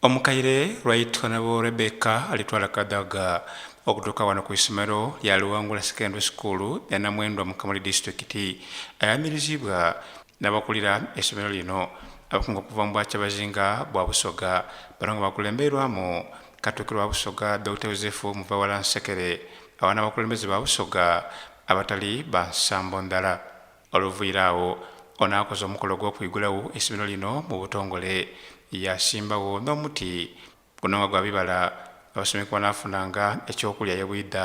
Omukaire lwayitibwa nabo Rebecca alitwala Kadaga okutuuka wano ku isomero lya Luwangula Secondary School ya Namwendwa mu Kamuli District ayamirizibwa n'abakulira essomero lino abakungu okuva mu bwakyabazinga bwa Busoga bano nga bakulemberwamu Katikkiro wa Busoga Dr. Yosefu Muvawala Nsekere abaana abakulembeze ba Busoga abatali ba nsambo ndala. Oluviira awo ono akoze omukolo gw'okuyigulawo essomero lino mu butongole yasimbawo n'omuti guno nga gwa bibala abasomesa banaafunanga ekyokulya yebwidda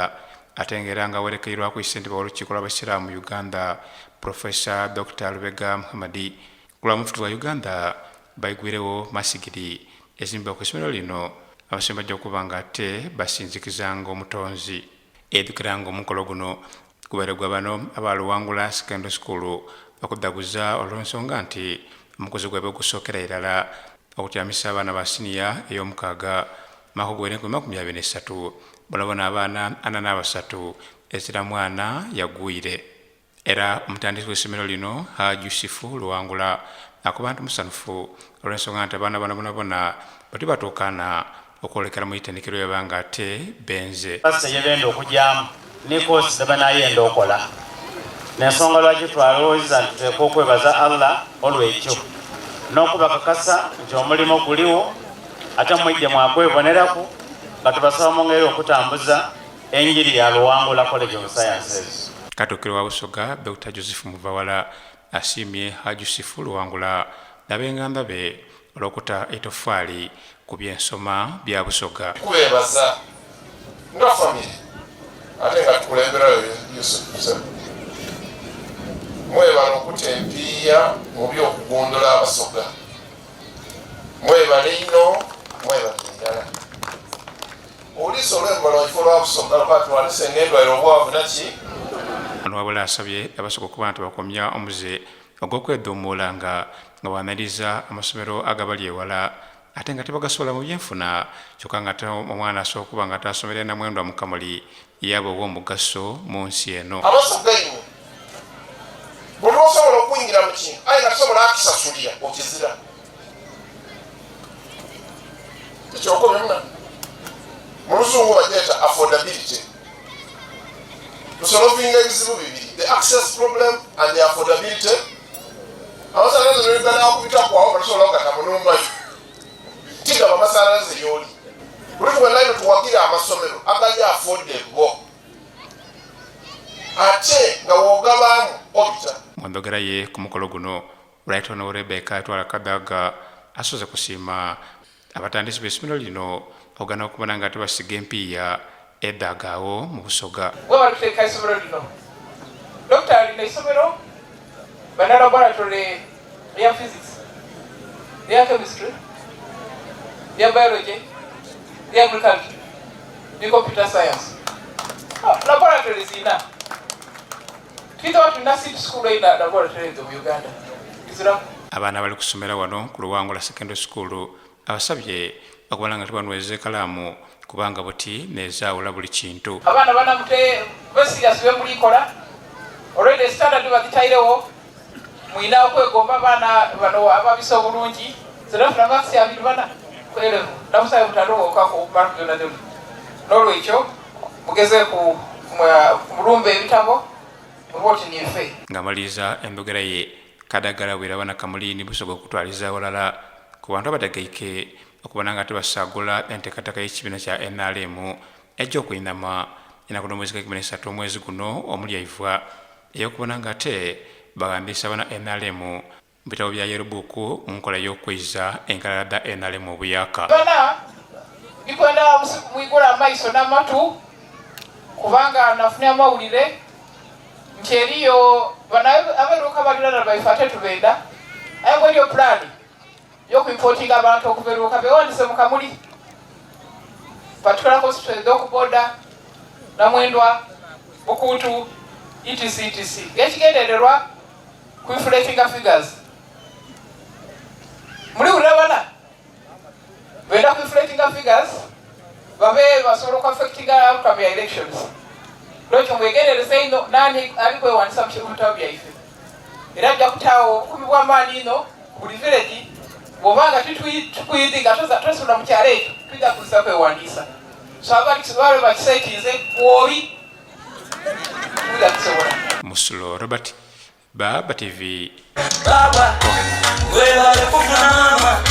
ate ng'era nga werekeirwa ku ssentebe w'olukiiko lw'Abasiraamu mu Uganda Professor Dr. Lubega Muhammadi ku lwa mufuti wa Uganda bayigwirewo masigiri ezimbibwa ku essomero lino abasomesa bajja okuba nga ate basinzikizanga omutonzi eddukiranga omukolo guno gubeere gwa bano aba Luwangula Secondary School okuddaguza olw'ensonga nti omukozi gwabwe gusookera irala okutyamisa abaana ba siniya ey'omukaaga maka gw'ennaku 23 bonabona abaana 43 ezira mwana yagwire era omutandisi w'essomero lino Haji Yusufu Luwangula akuba nti musanhufu olw'ensonga nti abaana bano bonabona bati batuukana okwolekera mu itendekero yabanga ate benze yebenda okugyamu ne koosi zebanayenda okola n'ensonga lwaki twalowooza nti tuteeka okwebaza Allah olw'ekyo n'okubakakasa nti omulimu guliwo ate mwejje mwakweboneraku nga tubasaba mwongere okutambuza enjiri ya Luwangula College of Sciences. Katikkiro wa Busoga Dr. Yosefu Muvawala asiimye Haji Yusufu Luwangula n'ab'enganda be olw'okuta etoffaali ku by'ensoma bya Busoga. Kubeebaza nga famire ate nga tukulemberayo Yusufu mwebala okutempiya mu by'okugondola Abasoga mwebale ino mwebale irala olisa olwembala waifo lwa Busoga lwatwalisa eng'endwaire obwavu naki ano wabula asabye Abasoga okuba nti bakomya omuze ogw'okwedduumuula nga banaliza amasomero agabali ewala ate nga tebagasobola mu byenfuna kyokka nga omwana asobola okuba nga tasomera Namwendwa mu Kamuli yaba ow'omugaso mu nsi eno. Abasoga ino buli osobola okuyingira mu kintu aye nga tosobola akisasulira okizira ekyokomye muna mu luzungu bagyeta affordability lusolovinga ebizibu bibiri, the access problem and the affordability. Amasanyalaze n'ebigana okubitakwao nga tosobola okugata mu nnumba yo tigaba amasanyalaze y'oli buli tuwenna ino tuwagira amasomero agali affordable ate nga w'ogabaamu obita. Mu ndogera ye ku mukolo guno Right Honourable Rebecca atwala Kadaga asoze kusiima abatandisi b'essomero lino ogana okubona nga tebasiga empiiya eddagaawo mu Busoga. Bwe batuteeka essomero lino Dr. alina essomero bana laboratory ya physics ya chemistry ya biology ya agriculture ya computer science laboratory zina kita watu nasi school ina laboratory mu Uganda izira abaana bali kusomera wano ku Luwangula Secondary School abasabye okubona nga tibanweze kalaamu kubanga buti nezaawula buli kintu. Abaana banamute basirias be mulikola already standard bagitairewo mwina okwegomba abaana bano ababisa obulungi zirafuna maxi abiri bana kwelevu namusaye mutalo okako mark yonademu n'olwekyo mugeze ku mulumbe ebitabo muboti nife ng'amaliriza endogera ye Kadagala bw'erabana Kamuli ni Busoga okutwaliza walala ku bantu abadagaike okubona nga tebasaagula enteekateeka y'ekibiina kya NRM ejja okuinama ennaku n'omwezi ga 13 omwezi guno omulyayivwa ey'okubona nga ate bagandisa abana NRM mu bitabo bya yerobuuku mu nkola y'okwiza enkalala dda NRM obuyaka. Bana bikwenda mwigula amaiso n'amatu kubanga nafune amawulire nti eriyo bana abeeruka balirana baifate tubenda aye bweriyo pulaani y'okuimportinga abantu okubeeruka bewandise mu Kamuli particular hospital d'okuboda Namwendwa Bukutu etc gekigendererwa ku inflating figures muri urabana benda ku inflating figures babe basobola ku-affectinga outcome ya elections lwekyo mwegendereze ino nani alikwewandisa mu bitabo byaife era ajja kutaawo okubibwa amaani ino buli village bw'obanga tukuyinzinga tosula mu kyalo ekyo tujja kuza kwewandiisa so abali bakiseetinze bw'oli tujja kusobola. Musulo Robert, Baba TV. Baba, wewe wale kufuna mama.